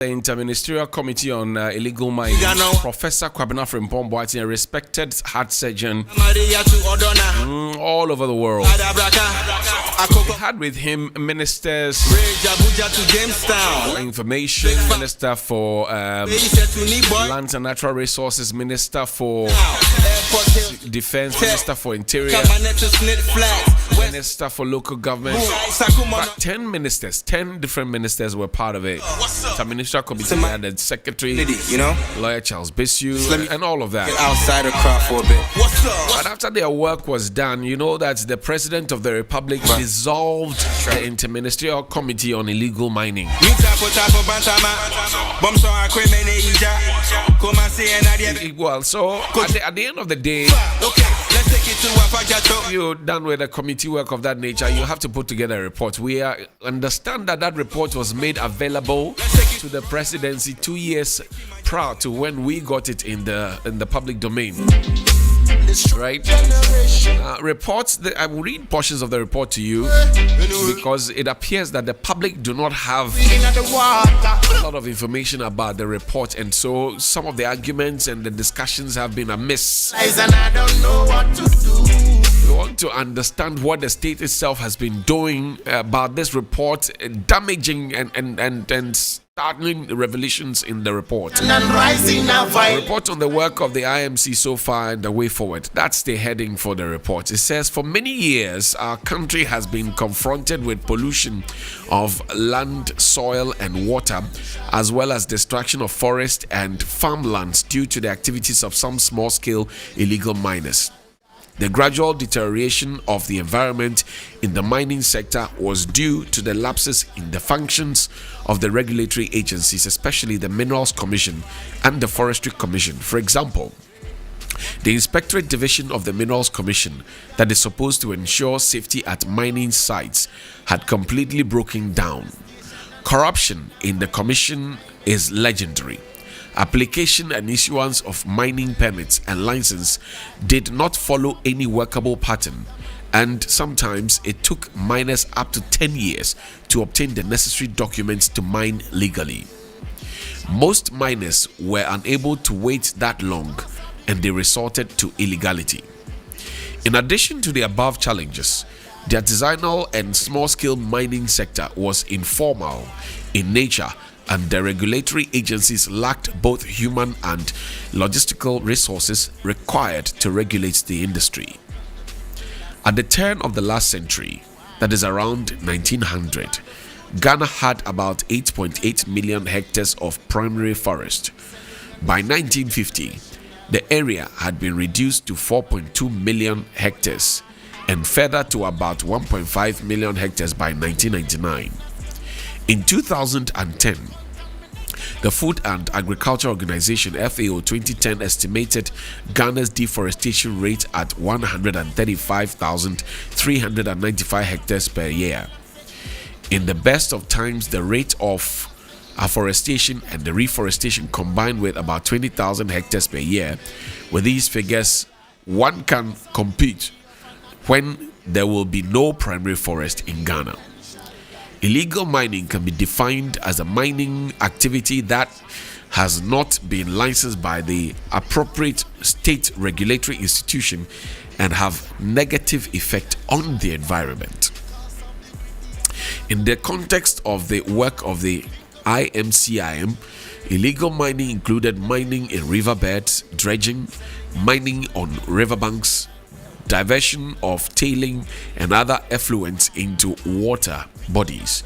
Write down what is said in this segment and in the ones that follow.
The Interministerial Committee on Illegal Mining, Professor Kwabena Frimpong, a respected heart surgeon all over the world. He had with him ministers for information, minister for lands and natural resources, minister for defense, minister for interior, minister for local government. But 10 ministers, 10 different ministers were part of it. The ministerial committee had the secretary, lawyer Charles Bessu, and all of that. Outside the crowd for a bit. But after their work was done, you know that the President of the Republic dissolved the Interministerial Committee on Illegal Mining. Well, so at the end of the day, you're done with the committee work of that nature, you have to put together a report. We understand that report was made available to the presidency 2 years prior to when we got it in the public domain. Right? Reports. I will read portions of the report to you because it appears that the public do not have a lot of information about the report, and so some of the arguments and the discussions have been amiss. We want to understand what the state itself has been doing about this report, damaging and startling revelations in the report. A report on the work of the IMC so far and the way forward. That's the heading for the report. It says, for many years, our country has been confronted with pollution of land, soil, and water, as well as destruction of forest and farmlands due to the activities of some small-scale illegal miners. The gradual deterioration of the environment in the mining sector was due to the lapses in the functions of the regulatory agencies, especially the Minerals Commission and the Forestry Commission. For example, the Inspectorate Division of the Minerals Commission, that is supposed to ensure safety at mining sites, had completely broken down. Corruption in the commission is legendary. Application and issuance of mining permits and license did not follow any workable pattern, and sometimes it took miners up to 10 years to obtain the necessary documents to mine legally. Most miners were unable to wait that long, and they resorted to illegality. In addition to the above challenges, the artisanal and small-scale mining sector was informal in nature, and the regulatory agencies lacked both human and logistical resources required to regulate the industry. At the turn of the last century, that is around 1900, Ghana had about 8.8 million hectares of primary forest. By 1950, the area had been reduced to 4.2 million hectares and further to about 1.5 million hectares by 1999. In 2010, the Food and Agriculture Organization FAO 2010 estimated Ghana's deforestation rate at 135,395 hectares per year. In the best of times, the rate of afforestation and the reforestation combined with about 20,000 hectares per year. With these figures, one can compete when there will be no primary forest in Ghana. Illegal mining can be defined as a mining activity that has not been licensed by the appropriate state regulatory institution and have negative effect on the environment. In the context of the work of the IMCIM, illegal mining included mining in riverbeds, dredging, mining on riverbanks, diversion of tailing and other effluents into water bodies,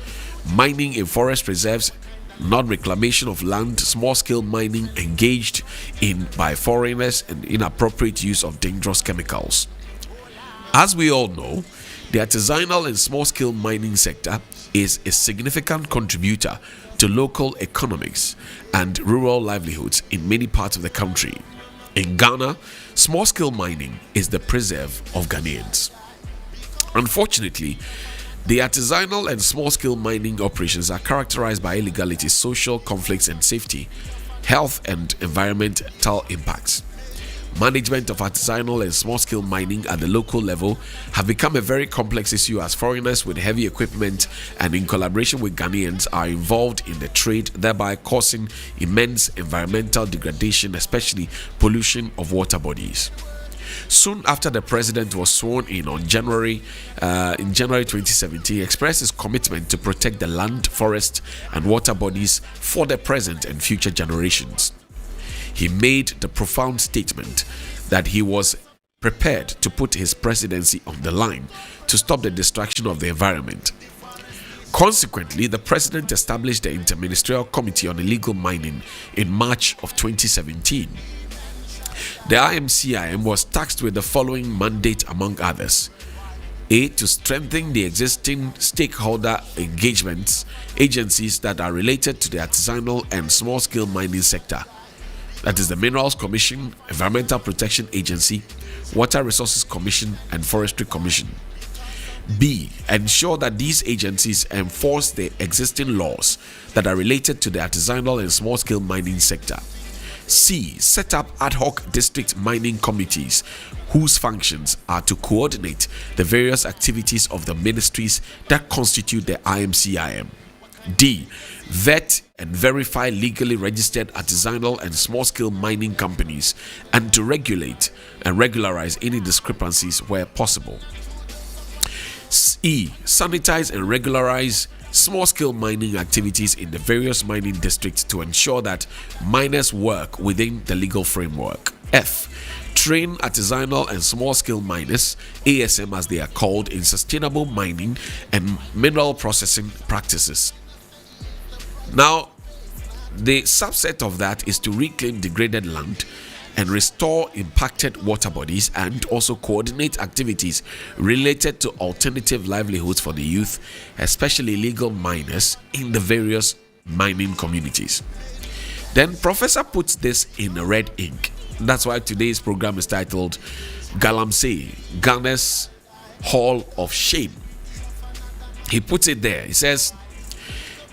mining in forest reserves, non-reclamation of land, small-scale mining engaged in by foreigners, and inappropriate use of dangerous chemicals. As we all know, the artisanal and small-scale mining sector is a significant contributor to local economics and rural livelihoods in many parts of the country. In Ghana, small-scale mining is the preserve of Ghanaians. Unfortunately, the artisanal and small-scale mining operations are characterized by illegality, social conflicts and safety, health and environmental impacts. management of artisanal and small-scale mining at the local level have become a very complex issue as foreigners with heavy equipment and in collaboration with Ghanaians are involved in the trade, thereby causing immense environmental degradation, especially pollution of water bodies. Soon after the president was sworn in on January 2017, he expressed his commitment to protect the land, forest, and water bodies for the present and future generations. He made the profound statement that he was prepared to put his presidency on the line to stop the destruction of the environment. Consequently, the president established the Interministerial Committee on Illegal Mining in March of 2017. The IMCIM was tasked with the following mandate among others: A. To strengthen the existing stakeholder engagements agencies that are related to the artisanal and small-scale mining sector. That is the Minerals Commission, Environmental Protection Agency, Water Resources Commission, and Forestry Commission. B. Ensure that these agencies enforce the existing laws that are related to the artisanal and small-scale mining sector. C. Set up ad hoc district mining committees whose functions are to coordinate the various activities of the ministries that constitute the IMCIM. D. Vet and verify legally registered artisanal and small-scale mining companies and to regulate and regularize any discrepancies where possible. E. Sanitize and regularize small-scale mining activities in the various mining districts to ensure that miners work within the legal framework. F. Train artisanal and small-scale miners, ASM as they are called, in sustainable mining and mineral processing practices. Now, the subset of that is to reclaim degraded land and restore impacted water bodies and also coordinate activities related to alternative livelihoods for the youth, especially legal miners in the various mining communities. Then Professor puts this in red ink. That's why today's program is titled Galamsey, Ghana's Hall of Shame. He puts it there. He says,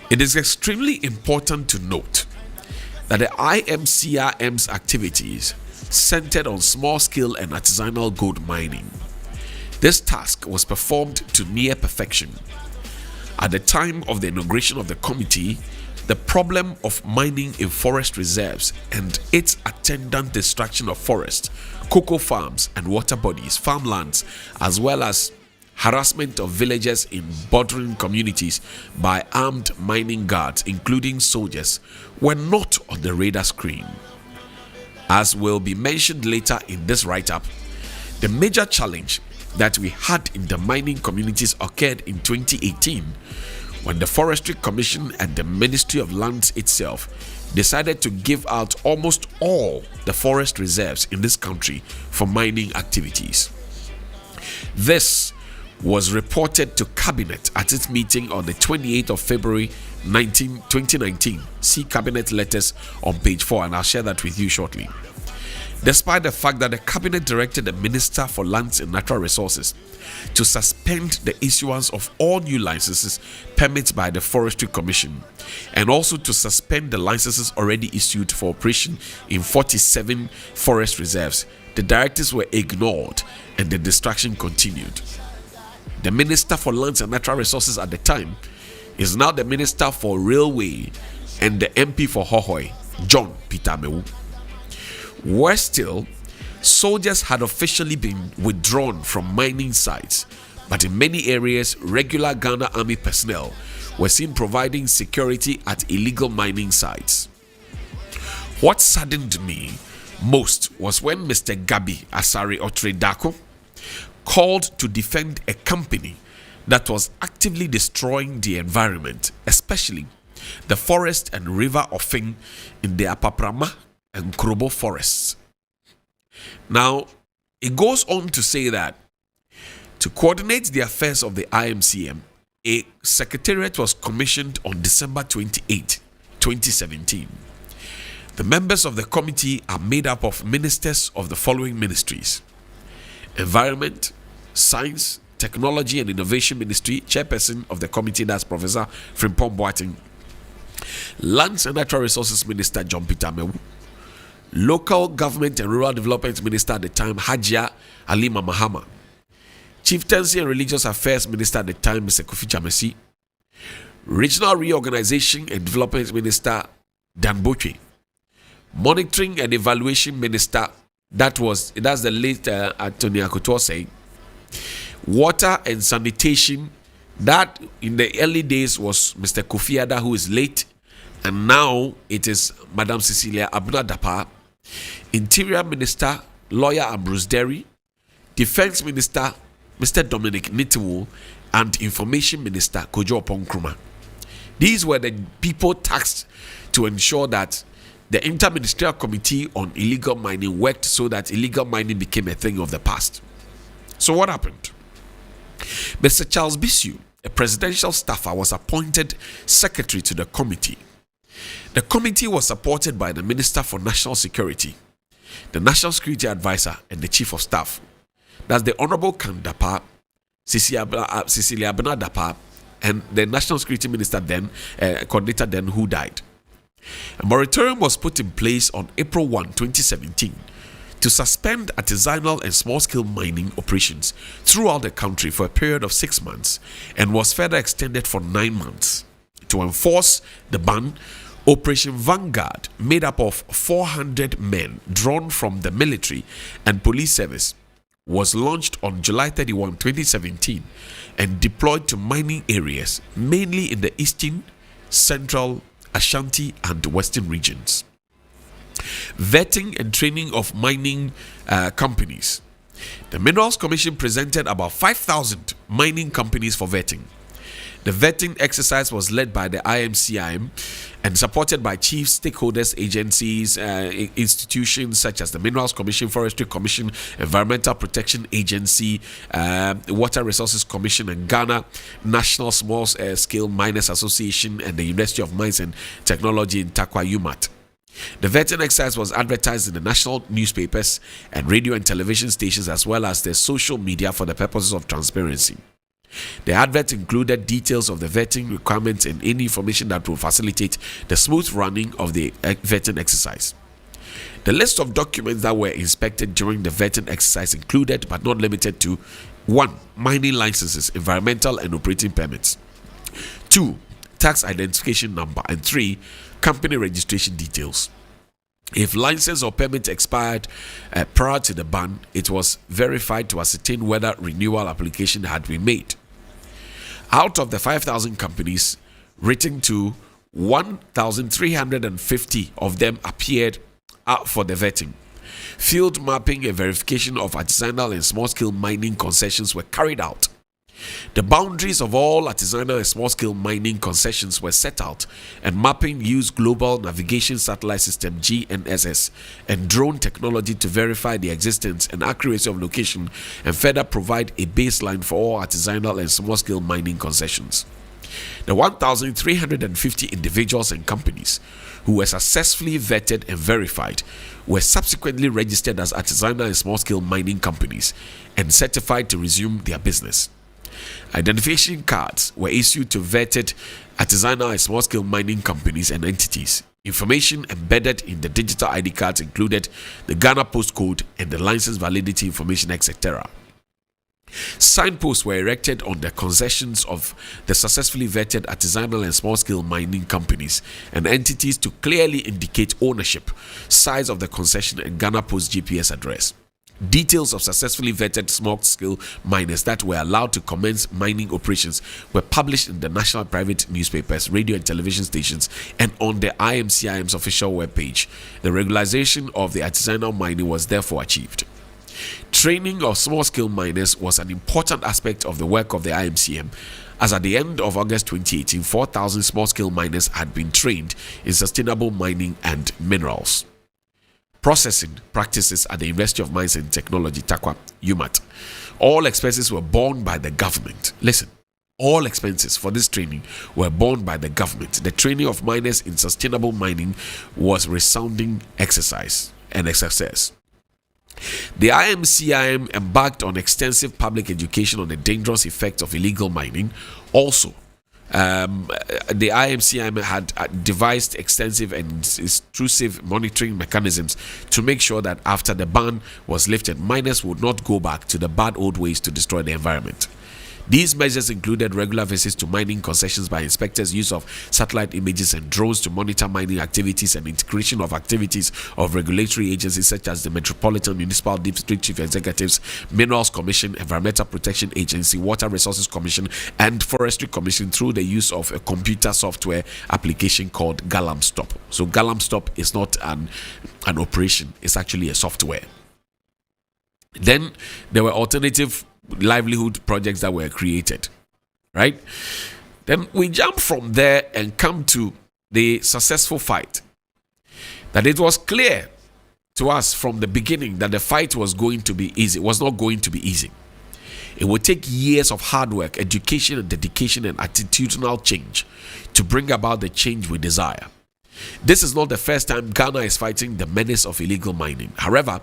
it is extremely important to note that the IMCIM's activities centered on small-scale and artisanal gold mining. This task was performed to near perfection. At the time of the inauguration of the committee, the problem of mining in forest reserves and its attendant destruction of forests, cocoa farms and water bodies, farmlands, as well as harassment of villagers in bordering communities by armed mining guards, including soldiers, were not on the radar screen. As will be mentioned later in this write-up, the major challenge that we had in the mining communities occurred in 2018 when the Forestry Commission and the Ministry of Lands itself decided to give out almost all the forest reserves in this country for mining activities. This was reported to Cabinet at its meeting on the 28th of February 2019. See Cabinet letters on page 4, and I'll share that with you shortly. Despite the fact that the Cabinet directed the Minister for Lands and Natural Resources to suspend the issuance of all new licenses, permits by the Forestry Commission, and also to suspend the licenses already issued for operation in 47 forest reserves, the directives were ignored and the destruction continued. The Minister for Lands and Natural Resources at the time is now the Minister for Railway and the MP for Hohoe, John Peter Mewu. Worse still, soldiers had officially been withdrawn from mining sites, but in many areas, regular Ghana Army personnel were seen providing security at illegal mining sites. What saddened me most was when Mr. Gabi Asari Otredako called to defend a company that was actively destroying the environment, especially the forest and river offing in the Apaprama and Krobo forests. Now, it goes on to say that to coordinate the affairs of the IMCM, a secretariat was commissioned on December 28, 2017. The members of the committee are made up of ministers of the following ministries: Environment, Science, Technology and Innovation Ministry, chairperson of the committee, that's Professor Frimpong Boateng. Lands and Natural Resources Minister John Peter Mewu. Local Government and Rural Development Minister at the time, Hajia Halima Mahama. Chieftaincy and Religious Affairs Minister at the time, Mr. Kofi Chamesi. Regional Reorganization and Development Minister, Dan Botwe. Monitoring and Evaluation Minister, that's the late Anthony Akoto saying. Water and Sanitation, that in the early days was Mr. Kofi Ada, who is late, and now it is Madam Cecilia Abuna Dapa. Interior Minister, Lawyer Ambrose Derry. Defense Minister, Mr. Dominic Nitiwo, and Information Minister, Kojo Opon-Nkrumah. These were the people tasked to ensure that the Interministerial Committee on Illegal Mining worked so that illegal mining became a thing of the past. So what happened? Mr. Charles Bisu, a presidential staffer, was appointed secretary to the committee. The committee was supported by the Minister for National Security, the National Security Advisor, and the Chief of Staff. That's the Honorable Kan Dapa, Cecilia Abena Dapa, and the National Security Minister then, coordinator then, who died. A moratorium was put in place on April 1, 2017 to suspend artisanal and small-scale mining operations throughout the country for a period of 6 months and was further extended for 9 months. To enforce the ban, Operation Vanguard, made up of 400 men drawn from the military and police service, was launched on July 31, 2017 and deployed to mining areas, mainly in the eastern, central, Ashanti and western regions. Vetting and training of mining companies. The Minerals Commission presented about 5,000 mining companies for vetting. The vetting exercise was led by the IMCIM and supported by chief stakeholders, agencies, institutions such as the Minerals Commission, Forestry Commission, Environmental Protection Agency, Water Resources Commission, and Ghana National Small Scale Miners Association, and the University of Mines and Technology in Takwa, UMAT. The vetting exercise was advertised in the national newspapers and radio and television stations, as well as the social media, for the purposes of transparency. The advert included details of the vetting requirements and any information that will facilitate the smooth running of the vetting exercise. The list of documents that were inspected during the vetting exercise included, but not limited to: 1. Mining licenses, environmental and operating permits; 2. Tax identification number; and 3. Company registration details. If license or permit expired prior to the ban, it was verified to ascertain whether renewal application had been made. Out of the 5,000 companies written to, 1,350 of them appeared for the vetting. Field mapping and verification of artisanal and small-scale mining concessions were carried out. The boundaries of all artisanal and small-scale mining concessions were set out, and mapping used Global Navigation Satellite System (GNSS) and drone technology to verify the existence and accuracy of location and further provide a baseline for all artisanal and small-scale mining concessions. The 1,350 individuals and companies who were successfully vetted and verified were subsequently registered as artisanal and small-scale mining companies and certified to resume their business. Identification cards were issued to vetted artisanal and small-scale mining companies and entities. Information embedded in the digital ID cards included the Ghana postcode and the license validity information, etc. Signposts were erected on the concessions of the successfully vetted artisanal and small-scale mining companies and entities to clearly indicate ownership, size of the concession, and Ghana Post GPS address. Details of successfully vetted small-scale miners that were allowed to commence mining operations were published in the national and private newspapers, radio and television stations, and on the IMCIM's official webpage. The regularization of the artisanal mining was therefore achieved. Training of small-scale miners was an important aspect of the work of the IMCM, as at the end of August 2018, 4,000 small-scale miners had been trained in sustainable mining and minerals. Processing practices at the University of Mines and Technology, Takwa, UMAT. All expenses were borne by the government. Listen, all expenses for this training were borne by the government. The training of miners in sustainable mining was resounding exercise and a success. The IMCIM embarked on extensive public education on the dangerous effects of illegal mining. Also, The IMCIM had devised extensive and intrusive monitoring mechanisms to make sure that after the ban was lifted, miners would not go back to the bad old ways to destroy the environment. These measures included regular visits to mining concessions by inspectors, use of satellite images and drones to monitor mining activities, and integration of activities of regulatory agencies such as the Metropolitan Municipal District Chief Executives, Minerals Commission, Environmental Protection Agency, Water Resources Commission, and Forestry Commission through the use of a computer software application called Galamsey. So Galamsey is not an operation, it's actually a software. Then there were alternative livelihood projects that were created, right? Then we jump from there and come to the successful fight. That it was clear to us from the beginning that the fight was going to be easy. It was not going to be easy. It would take years of hard work, education and dedication and attitudinal change to bring about the change we desire. This is not the first time Ghana is fighting the menace of illegal mining. However,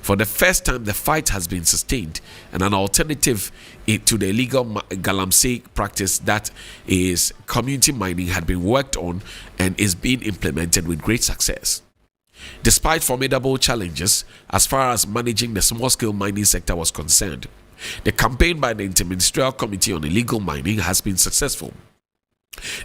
for the first time, the fight has been sustained, and an alternative to the illegal Galamsey practice, that is community mining, had been worked on and is being implemented with great success. Despite formidable challenges as far as managing the small-scale mining sector was concerned, the campaign by the Interministerial Committee on Illegal Mining has been successful.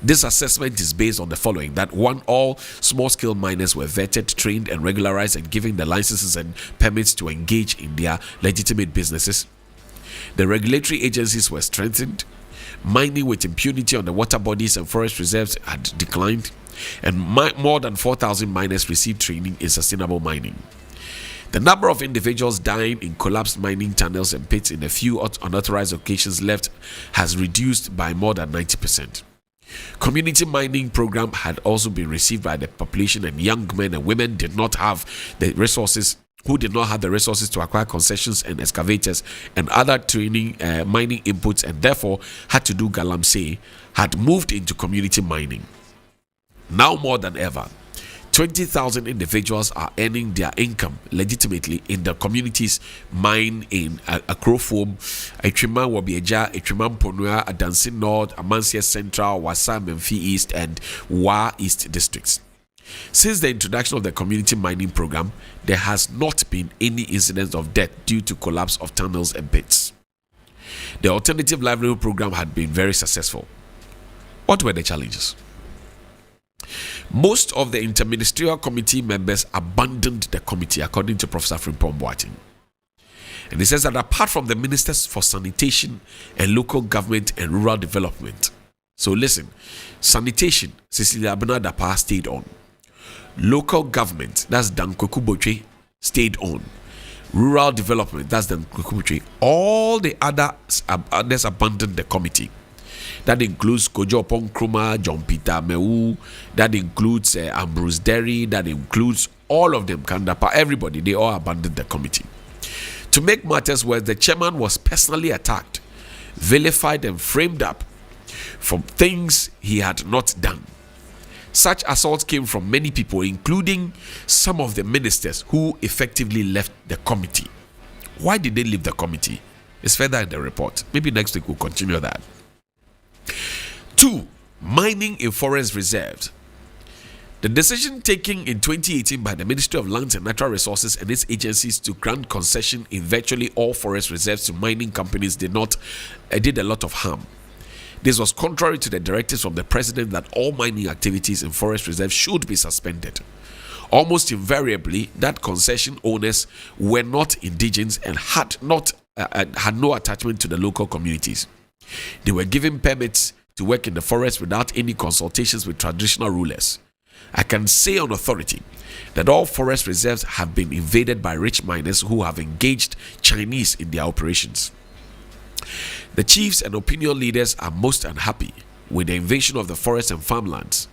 This assessment is based on the following: that 1, all small-scale miners were vetted, trained, and regularized and given the licenses and permits to engage in their legitimate businesses. The regulatory agencies were strengthened. Mining with impunity on the water bodies and forest reserves had declined, and more than 4,000 miners received training in sustainable mining. The number of individuals dying in collapsed mining tunnels and pits in a few unauthorized locations left has reduced by more than 90%. Community mining program had also been received by the population, and young men and women did not have the resources to acquire concessions and excavators and other training mining inputs, and therefore had to do Galamsey, had moved into community mining. Now more than ever, 20,000 individuals are earning their income legitimately in the communities mine in Akrofom, Etrima Wabieja, Etrima Mponua, Adansi North, Amansia Central, Wasa, Memphis East, and Wa East districts. Since the introduction of the community mining program, there has not been any incidents of death due to collapse of tunnels and pits. The alternative livelihood program had been very successful. What were the challenges? Most of the interministerial committee members abandoned the committee, according to Professor Frimpong Boateng. And he says that apart from the ministers for sanitation and local government and rural development, so listen, sanitation, Cecilia Abena-Dapa stayed on. Local government, that's Dan Kweku Botwe, stayed on. Rural development, that's Dan Kweku Botwe. All the others abandoned the committee. That includes Kojo Opong Kruma, John Peter Mewu, that includes Ambrose Derry, that includes all of them, Kandapa, everybody, they all abandoned the committee. To make matters worse, the chairman was personally attacked, vilified, and framed up for things he had not done. Such assaults came from many people, including some of the ministers who effectively left the committee. Why did they leave the committee? It's further in the report. Maybe next week we'll continue that. 2. Mining in forest reserves. The decision taken in 2018 by the Ministry of Lands and Natural Resources and its agencies to grant concession in virtually all forest reserves to mining companies did a lot of harm. This was contrary to the directives from the President that all mining activities in forest reserves should be suspended. Almost invariably, that concession owners were not indigenous and had no attachment to the local communities. They were given permits to work in the forest without any consultations with traditional rulers. I can say on authority that all forest reserves have been invaded by rich miners who have engaged Chinese in their operations. The chiefs and opinion leaders are most unhappy with the invasion of the forests and farmlands.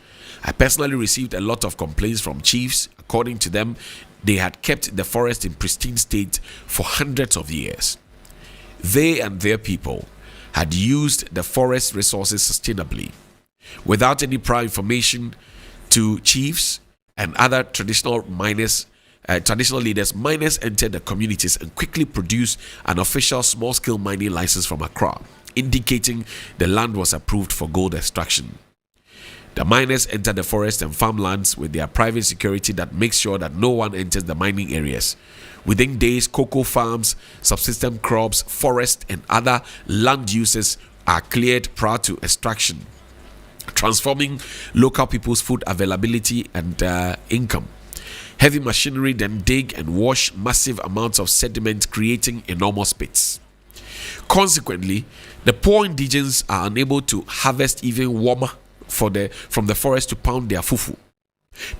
I personally received a lot of complaints from chiefs. According to them, they had kept the forest in pristine state for hundreds of years. They and their people had used the forest resources sustainably. Without any prior information to chiefs and other traditional leaders, miners entered the communities and quickly produced an official small-scale mining license from Accra. indicating the land was approved for gold extraction. The miners enter the forest and farmlands with their private security that makes sure that no one enters the mining areas. Within days, cocoa farms, subsistence crops, forest, and other land uses are cleared prior to extraction, transforming local people's food availability and income. Heavy machinery then dig and wash massive amounts of sediment, creating enormous pits. Consequently, the poor indigents are unable to harvest even warmer from the forest to pound their fufu.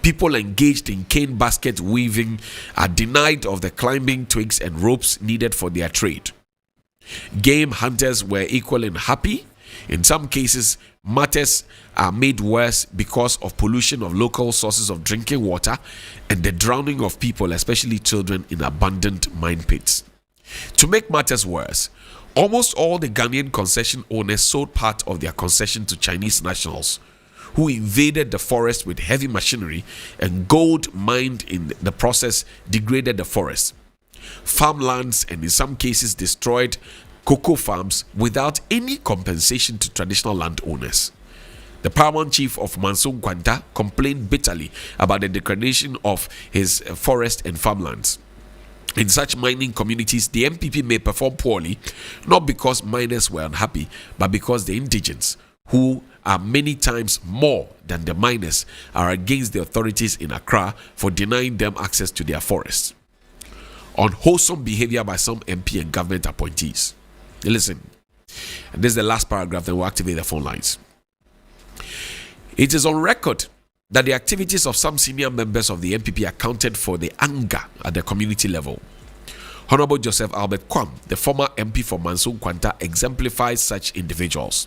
People engaged in cane basket weaving are denied of the climbing twigs and ropes needed for their trade. Game hunters were equally unhappy. In some cases, matters are made worse because of pollution of local sources of drinking water and the drowning of people, especially children, in abandoned mine pits. To make matters worse, almost all the Ghanaian concession owners sold part of their concession to Chinese nationals, who invaded the forest with heavy machinery, and gold mined in the process degraded the forest, farmlands, and in some cases destroyed cocoa farms without any compensation to traditional landowners. The paramount chief of Manso Nkwanta complained bitterly about the degradation of his forest and farmlands. In such mining communities, the MPP may perform poorly, not because miners were unhappy, but because the indigents, who are many times more than the miners, are against the authorities in Accra for denying them access to their forests. Unwholesome behavior by some MP and government appointees. Listen, and this is the last paragraph, then we'll activate the phone lines. It is on record that the activities of some senior members of the MPP accounted for the anger at the community level. Honorable Joseph Albert Kwam, the former MP for Manso Nkwanta, exemplifies such individuals.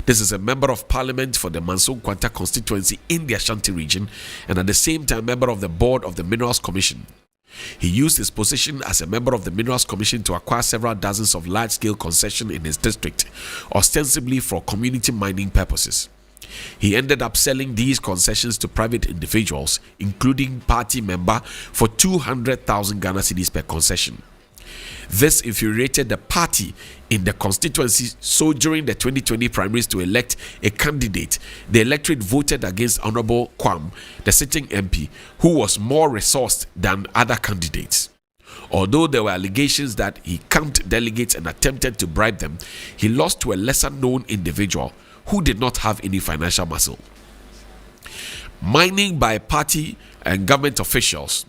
This is a member of parliament for the Manso Nkwanta constituency in the Ashanti region, and at the same time member of the board of the Minerals Commission. He used his position as a member of the Minerals Commission to acquire several dozens of large-scale concessions in his district, ostensibly for community mining purposes. He ended up selling these concessions to private individuals, including party member, for 200,000 Ghana cedis per concession. This infuriated the party in the constituency, so during the 2020 primaries to elect a candidate, the electorate voted against Honorable Kwam, the sitting MP, who was more resourced than other candidates. Although there were allegations that he camped delegates and attempted to bribe them, he lost to a lesser-known individual who did not have any financial muscle. Mining by party and government officials.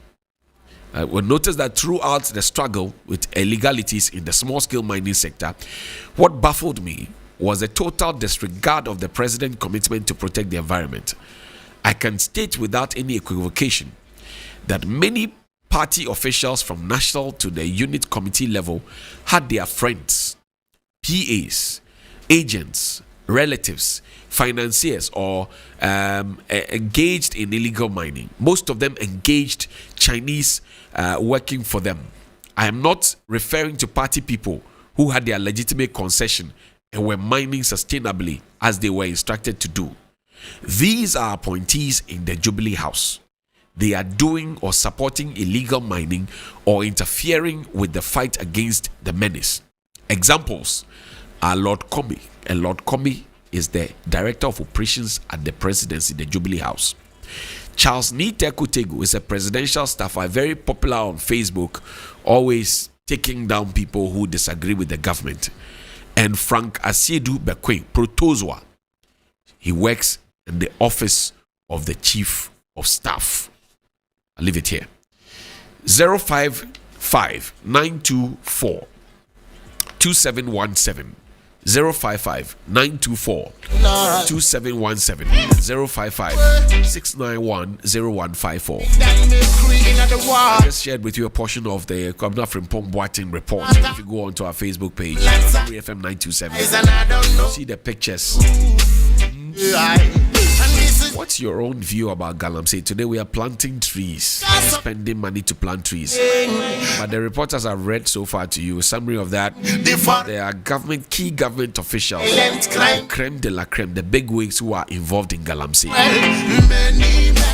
We noticed that throughout the struggle with illegalities in the small-scale mining sector, what baffled me was the total disregard of the president's commitment to protect the environment. I can state without any equivocation that many party officials from national to the unit committee level had their friends, PAs, agents, relatives, financiers, or engaged in illegal mining. Most of them engaged Chinese working for them. I am not referring to party people who had their legitimate concession and were mining sustainably as they were instructed to do. These are appointees in the Jubilee House. They are doing or supporting illegal mining or interfering with the fight against the menace. Examples are Lord Comey, and Lord Comey is the Director of Operations at the Presidency, the Jubilee House. Charles Nitekutegu is a presidential staffer, very popular on Facebook, always taking down people who disagree with the government. And Frank Asiedu Bekwe, Protozwa, he works in the office of the Chief of Staff. I'll leave it here. 055 924 2717. 055-924-2717, 055-691-0154. I just shared with you a portion of the Governor Frimpong Boateng report. If you go onto our Facebook page, FM 927, you see the pictures. What's your own view about Galamsey? Today we are planting trees, spending money to plant trees. But the reporters I've read so far to you, a summary of that, there are key government officials, creme de la creme, the big wigs who are involved in Galamsey.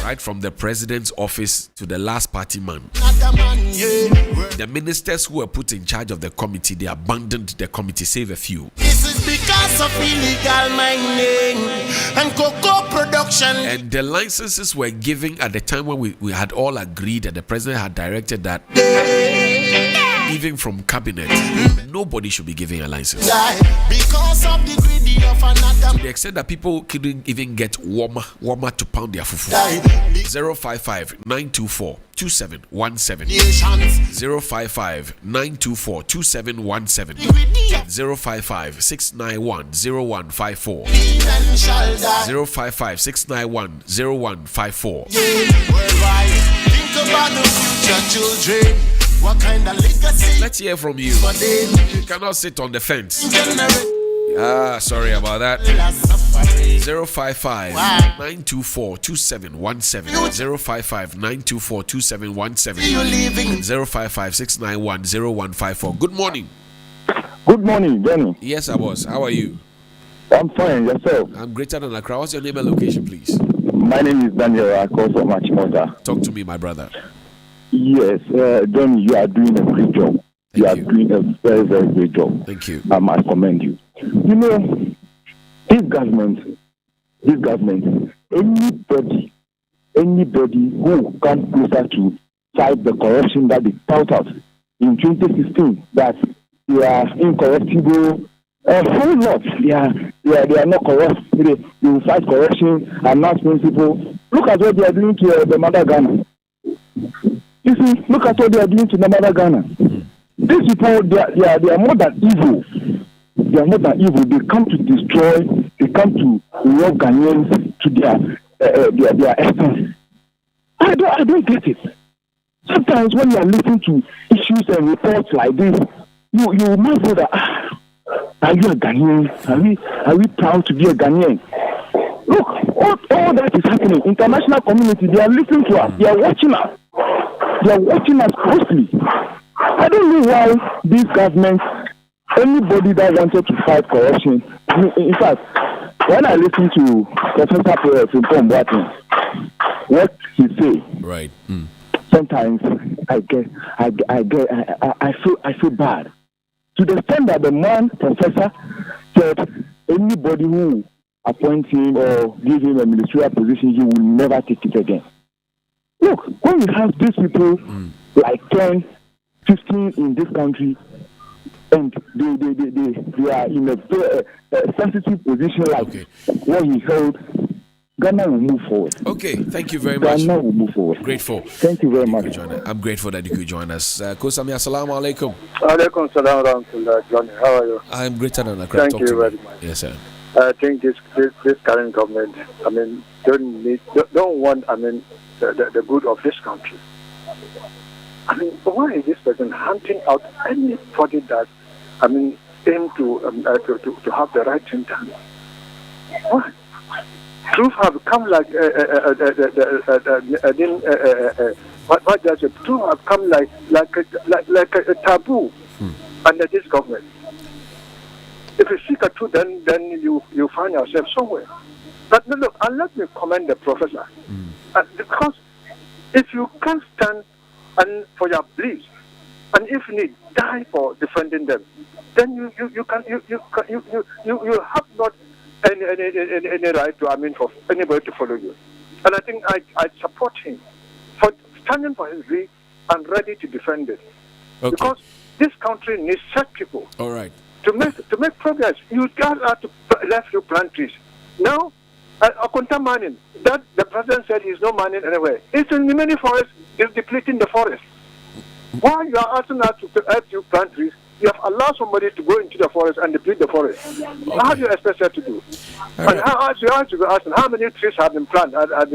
Right from the president's office to the last party man. The ministers who were put in charge of the committee, they abandoned the committee, save a few. because of illegal mining and cocoa production. And the licenses were given at the time when we had all agreed that the president had directed that even from cabinet, nobody should be giving a license. Because of the greedy of another. To the extent that people couldn't even get warmer to pound their fufu. 055-924-2717. 055-924-2717. 055-691-0154. 055-691-0154. Think about the future children. What kind of legacy? Let's hear from you. You cannot sit on the fence. Sorry about that. 055-924-2717. 055-924-2717. 055-691-0154. Good morning. Good morning, Johnny. Yes, I was. How are you? I'm fine. Yourself? I'm greater than Accra. What's your name and location, please? My name is Daniel. I call from Achimota. Talk to me, my brother. Yes, Johnny, you are doing a great job. You are doing a very, very great job. Thank you. I must commend you. You know, this government, anybody who comes closer to fight the corruption that they tout out in 2016, that they are incorruptible, a whole lot. They are not corrupt. They will fight corruption and not principle. Look at what they are doing to the mother Ghana. You see, look at what they are doing to the mother Ghana. These people, they are more than evil. They are more than evil. They come to destroy. They come to rob Ghanaians to their expense. I don't get it. Sometimes when you are listening to issues and reports like this, you marvel that are you a Ghanaian? Are we proud to be a Ghanaian? Look, all that is happening. International community, they are listening to us. They are watching us. They are watching us closely. I don't know why this government, anybody that wanted to fight corruption, in fact, when I listen to Professor Frimpong Boateng, what he say, right? Sometimes I feel bad. To the extent that the man, Professor, said anybody who appoints him or give him a ministerial position, he will never take it again. Look, when we have these people like 10, 15 in this country, and they are in a sensitive position like what he held, Ghana will move forward. Okay, thank you very much. Ghana will move forward. Grateful. Thank you very much. I'm grateful that you could join us. Kosami, assalamu alaikum. Alaikum salam rahmatullah, Johnny. How are you? I'm greater than Accra. Thank you very much. Yes, sir. I think this current government, don't want, the good of this country. Why is this person hunting out anybody that, aim to have the right thing done? Why? Truth have come like what does it? Truth have come like a taboo under this government. If you seek a truth, then you find yourself somewhere. But no, look, and let me commend the professor, because if you can't stand and for your beliefs, and if need die for defending them, then you have not any right to for anybody to follow you. And I think I support him for standing for his belief and ready to defend it. Okay. Because this country needs such people. All right. To make progress, you just have to left you plant trees. Now, Akunta mining, that the president said he's not mining anywhere. It's in the many forests, it's depleting the forest. Why you are asking us to help you plant trees? You have allowed somebody to go into the forest and deplete the forest. Okay. How do you expect that to do? And how many trees have been planted? Have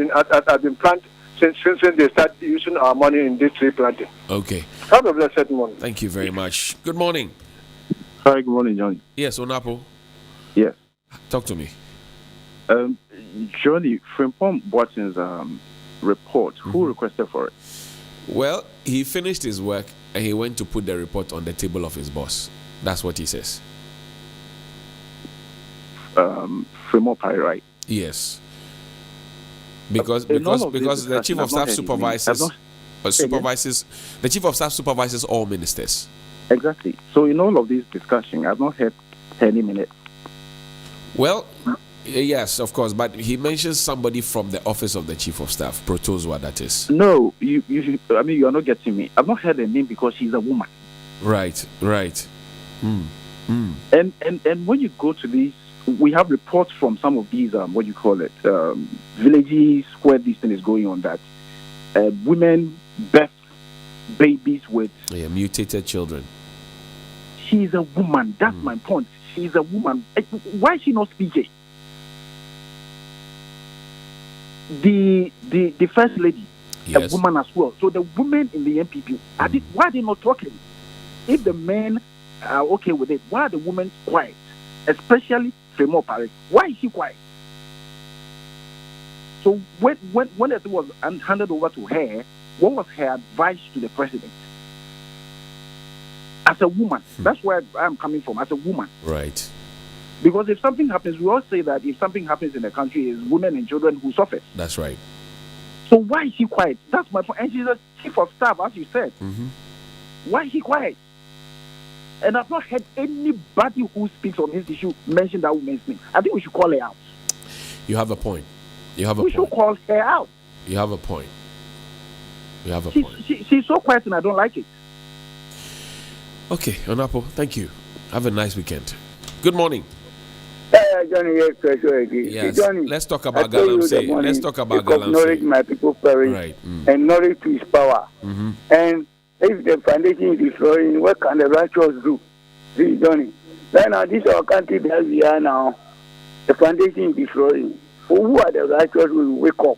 been planted since they start using our money in this tree planting? Okay. Have a blessed morning. Thank you very much. Good morning. Hi, good morning, Johnny. Yes, Onapo. Yes. Talk to me. Johnny, Frimpong Boateng's report, who requested for it? Well, he finished his work and he went to put the report on the table of his boss. That's what he says. Frimpong Pai, right? Yes. Because the chief of staff supervises the chief of staff supervises all ministers. Exactly. So in all of this discussion, I've not heard any minute. Well, yes, of course, but he mentions somebody from the office of the chief of staff. Protos, what that is. No, I mean, you are not getting me. I've not heard her name because she's a woman. Right. And when you go to these, we have reports from some of these, villages where this thing is going on, that women birth babies with mutated children. She's a woman. That's my point. She's a woman. Why is she not speaking? The first lady, yes, a woman as well. So the women in the MPP, why are they not talking? If the men are okay with it, why are the women quiet? Especially Fremont Paris. Why is she quiet? So when it was handed over to her, what was her advice to the president? As a woman, that's where I'm coming from, as a woman. Right. Because if something happens, we all say that if something happens in the country, it's women and children who suffer. That's right. So why is she quiet? That's my point. And she's a chief of staff, as you said. Why is she quiet? And I've not heard anybody who speaks on this issue mention that woman's name. I think we should call her out. You have a point. We should call her out. You have a point. She's so quiet and I don't like it. Okay, Onapo, thank you. Have a nice weekend. Good morning. Johnny, yes. Johnny, Let's talk about Galamsey. Let's talk about Galamsey. Knowledge my people perish, right. And knowledge is power. And if the foundation is destroying, what can the righteous do? See, Johnny, right now, this is our country that we are now. The foundation is destroying. Who are the righteous who will wake up?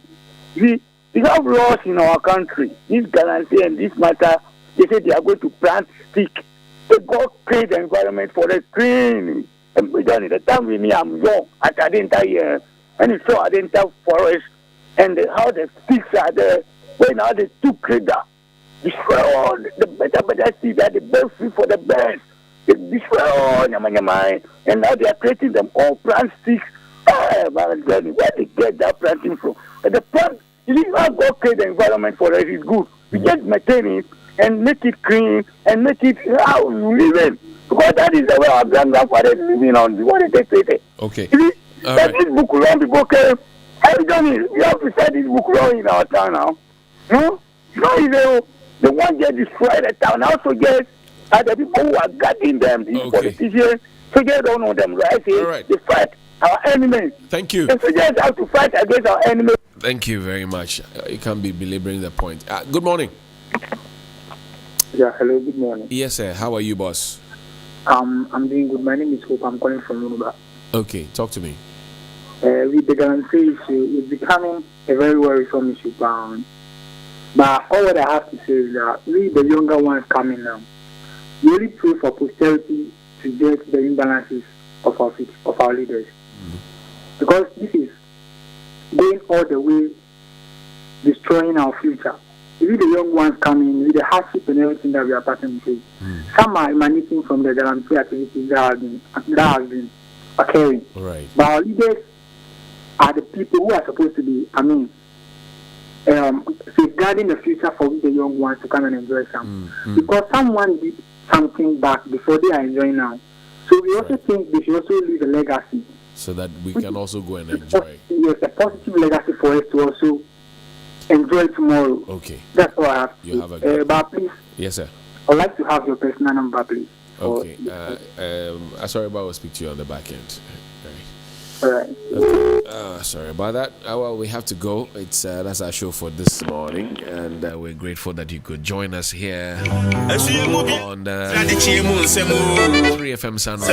See, we have laws in our country. This Galamsey and this matter, they say they are going to plant stick. They go create the environment for the green. And Johnny, the time with me, I'm young. I didn't hear. And it's so I didn't have forest and how the sticks are there. When now they took that, destroy all the better seed that the best food for the best. They destroy all Yaman, and now they are creating them all plant sticks. Man, Johnny, where they get that planting from? And the plant, you not go create the environment for it is good. We just maintain it and make it clean and make it how we live in. Because that is the way our grandfathers living on. What they say. Okay. This book long people came. Hey, Johnny, we have to set this book long in our town now. No? The one get destroyed the town. Also get the people who are guarding them, these politicians. So they don't know them, right? They fight our enemies. Thank you. And so just have to fight against our enemies. Thank you very much. You can't be belaboring the point. Good morning. Yeah, hello, good morning. Yes, sir. How are you, boss? I'm doing good. My name is Hope. I'm calling from Lunuba. Okay, talk to me. With the Galamsey issue, it's becoming a very worrisome issue. But all what I have to say is that we, the younger ones coming now, really pray for posterity to get the imbalances of our leaders. Because this is going all the way, destroying our future. With the young ones coming, with the hardship and everything that we are passing through, some are emanating from the Galamsey activities that have been occurring. Right. But our leaders are the people who are supposed to be, safeguarding the future for the young ones to come and enjoy some. Because someone did something back before they are enjoying now. So we also think they should also leave a legacy. So that we can also go and enjoy. Yes, a positive legacy for us to also enjoy tomorrow. Okay. That's all I have. You have a good but please. Yes, sir. I'd like to have your personal number, please. Okay. Sorry, but I will speak to you on the back end. All right. Okay. Sorry about that. Well, we have to go. It's that's our show for this morning, and we're grateful that you could join us here on 3FM Sunrise.